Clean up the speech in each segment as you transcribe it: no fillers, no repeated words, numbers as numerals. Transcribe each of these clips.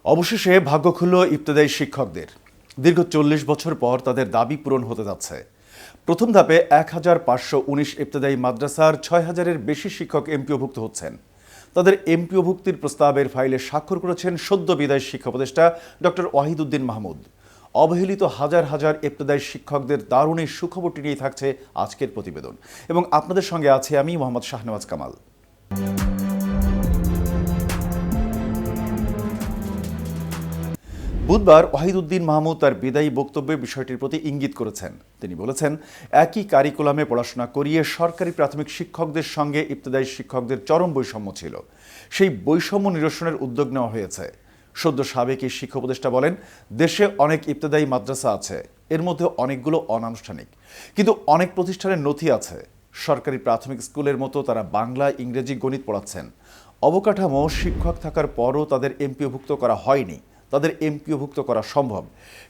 অবশেষে ভাগ্য খুলল ইবতেদায়ী শিক্ষকদের। দীর্ঘ ৪০ বছর পর তাদের দাবি পূরণ হতে যাচ্ছে। প্রথম ধাপে ১,৫১৯ ইবতেদায়ী মাদ্রাসার ৬,০০০-এর বেশি শিক্ষক এমপিওভুক্ত হচ্ছেন। তাদের এমপিওভুক্তির প্রস্তাবের ফাইলে স্বাক্ষর করেছেন সদ্য বিদায়ী শিক্ষা উপদেষ্টা ডক্টর ওয়াহিদুদ্দিন মাহমুদ। অবহেলিত হাজার হাজার ইবতেদায়ী শিক্ষকদের দারুণ এই সুখবরটি নিয়ে থাকছে আজকের প্রতিবেদন, এবং আপনাদের সঙ্গে আছে আমি মোহাম্মদ শাহনেওয়াজ কামাল। বুধবার ওয়াহিদুদ্দিন মাহমুদ তার বিদায়ী বক্তব্যে বিষয়টির প্রতি ইঙ্গিত করেছেন। তিনি বলেছেন, একই কারিকুলামে পড়াশোনা করিয়ে সরকারি প্রাথমিক শিক্ষকদের সঙ্গে ইবতেদায়ী শিক্ষকদের চরম বৈষম্য ছিল। সেই বৈষম্য নিরসনের উদ্যোগ নেওয়া হয়েছে। সদ্য সাবেক এই শিক্ষা উপদেষ্টা বলেন, দেশে অনেক ইবতেদায়ী মাদ্রাসা আছে, এর মধ্যে অনেকগুলো অনানুষ্ঠানিক, কিন্তু অনেক প্রতিষ্ঠানের নথি আছে। সরকারি প্রাথমিক স্কুলের মতো তারা বাংলা, ইংরেজি, গণিত পড়াচ্ছেন। অবকাঠামো শিক্ষক থাকার পরও তাদের এমপিওভুক্ত করা হয়নি। তাদের এমপিওভুক্ত করা সম্ভব,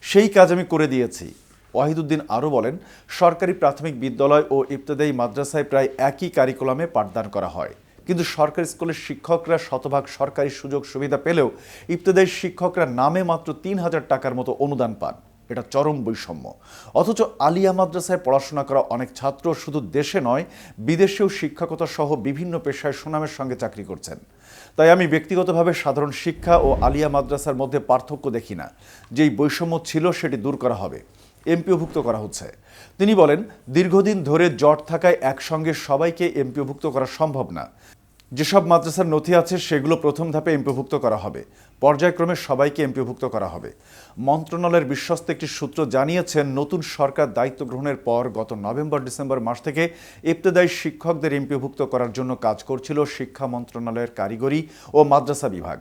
সেই কাজ আমি করে দিয়েছি। ওয়াহিদুদ্দিন আরও বলেন, সরকারি প্রাথমিক বিদ্যালয় ও ইবতেদায়ী মাদ্রাসায় প্রায় একই কারিকুলামে পাঠদান করা হয়, কিন্তু সরকারি স্কুলের শিক্ষকরা শতভাগ সরকারি সুযোগ সুবিধা পেলেও ইবতেদায়ী শিক্ষকরা নামে মাত্র ৩,০০০ টাকার মতো অনুদান পান। এটা চরম বৈষম্য। অথচ আলিয়া মাদ্রাসায় পড়াশোনা করা অনেক ছাত্র শুধু দেশে নয়, বিদেশেও শিক্ষকতা সহ বিভিন্ন পেশায় সুনামের সঙ্গে চাকরি করছেন। তাই আমি ব্যক্তিগতভাবে সাধারণ শিক্ষা ও আলিয়া মাদ্রাসার মধ্যে পার্থক্য দেখি না। যেই বৈষম্য ছিল সেটি দূর করা হবে, এমপিওভুক্ত করা হচ্ছে। তিনি বলেন, দীর্ঘদিন ধরে জট থাকায় একসঙ্গে সবাইকে এমপিওভুক্ত করা সম্ভব না। যেসব মাদ্রাসার নথি আছে সেগুলো প্রথম ধাপে এমপিওভুক্ত করা হবে, পর্যায়ক্রমে সবাইকে এমপিওভুক্ত করা হবে। মন্ত্রণালয়ের বিশ্বস্ত একটি সূত্র জানিয়েছেন, নতুন সরকার দায়িত্ব গ্রহণের পর গত নভেম্বর-ডিসেম্বর মাস থেকে ইবতেদায়ী শিক্ষকদের এমপিওভুক্ত করার জন্য কাজ করছিল শিক্ষা মন্ত্রণালয়ের কারিগরি ও মাদ্রাসা বিভাগ।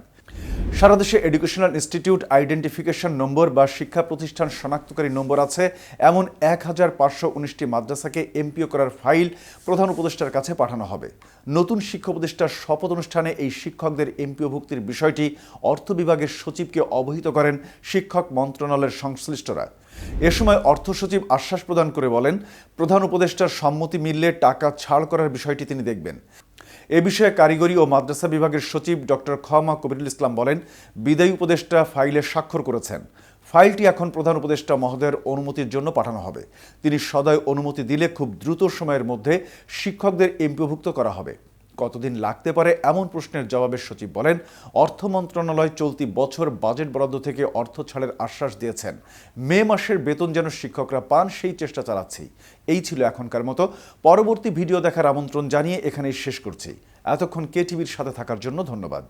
সারা দেশে এডুকেশনাল ইনস্টিটিউট আইডেন্টিফিকেশন নম্বর বা শিক্ষা প্রতিষ্ঠান শনাক্তকারী নম্বর আছে এমন ১,৫১৯টি মাদ্রাসাকে এমপিও করার ফাইল প্রধান উপদেষ্টার কাছে পাঠানো হবে। নতুন শিক্ষা উপদেষ্টার শপথ অনুষ্ঠানে এই শিক্ষকদের এমপিওভুক্তির বিষয়টি অর্থ বিভাগের সচিবকে অবহিত করেন শিক্ষক মন্ত্রণালয়ের সংশ্লিষ্টরা। এ সময় অর্থ সচিব আশ্বাস প্রদান করে বলেন, প্রধান উপদেষ্টার সম্মতি মিললে টাকা ছাড় করার বিষয়টি তিনি দেখবেন। এ বিষয়ে কারিগরি ও মাদ্রাসা বিভাগের সচিব ডক্টর খমা কবিরুল ইসলাম বলেন, বিদায়ী উপদেষ্টা ফাইলে স্বাক্ষর করেছেন। ফাইলটি এখন প্রধান উপদেষ্টা মহোদয়ের অনুমতির জন্য পাঠানো হবে। তিনি সদয় অনুমতি দিলে খুব দ্রুত সময়ের মধ্যে শিক্ষকদের এমপিওভুক্ত করা হবে। কতদিন লাগতে পারে এমন প্রশ্নের জবাবে সচিব বলেন, অর্থ মন্ত্রণালয় চলতি বছর বাজেট বরাদ্দ থেকে অর্থ ছাড়ের আশ্বাস দিয়েছেন। মে মাসের বেতন যেন শিক্ষকরা পান সেই চেষ্টা চালাচ্ছি। এই ছিল এখনকার মতো। পরবর্তী ভিডিও দেখার আমন্ত্রণ জানিয়ে এখানেই শেষ করছি। এতক্ষণ KTVর সাথে থাকার জন্য ধন্যবাদ।